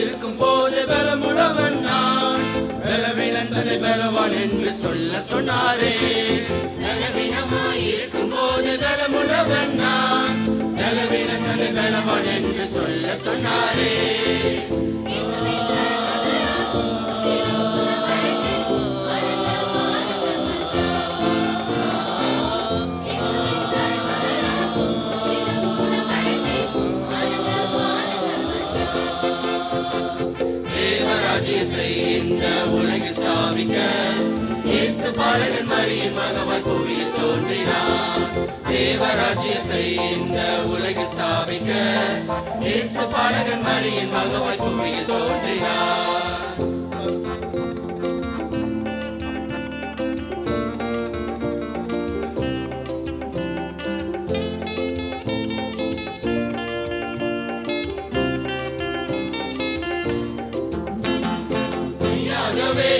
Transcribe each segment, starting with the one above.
இருக்கும் போது பலமுள்ளவன் நான், பலவிழந்தனை பலவான் என்று சொல்ல சொன்னாரே. பலவீனமாயிருக்கும் போது பலமுள்ளவன் நான், பலவிழந்தனை பலவான் என்று சொல்ல சொன்னாரே. இந்த உலகில் சாமிக்க இயேசு பாலகன் மரியின் மகவாய் பூமியில் தோன்றினார். தேவராஜ்யத்தை இந்த உலகில் சாமிக்க இயேசு பாலகன் மரியின் மகவாய் பூமியில் தோன்றினார்.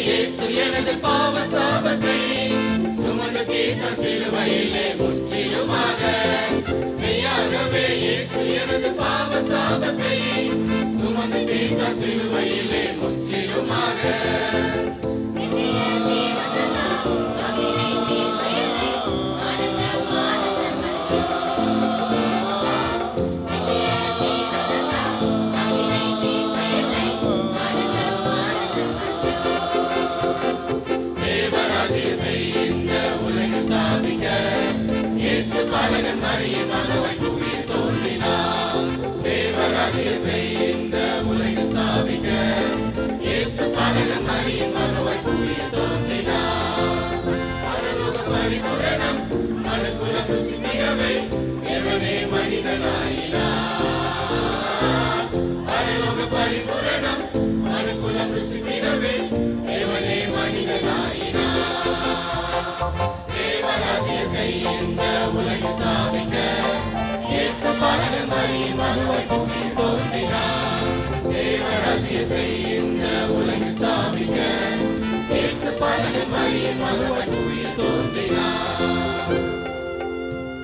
இயேசு எனது பாவ சாபத்தை சுமந்து தீர்த்த சிலுவையிலே முற்றிலுமாக. மெய்யாகவே இயேசு எனது பாவ சாபத்தை சுமந்து தீர்த்த சிலுவையிலே முற்றிலுமாக. இந்த உலகில் சாமிக்க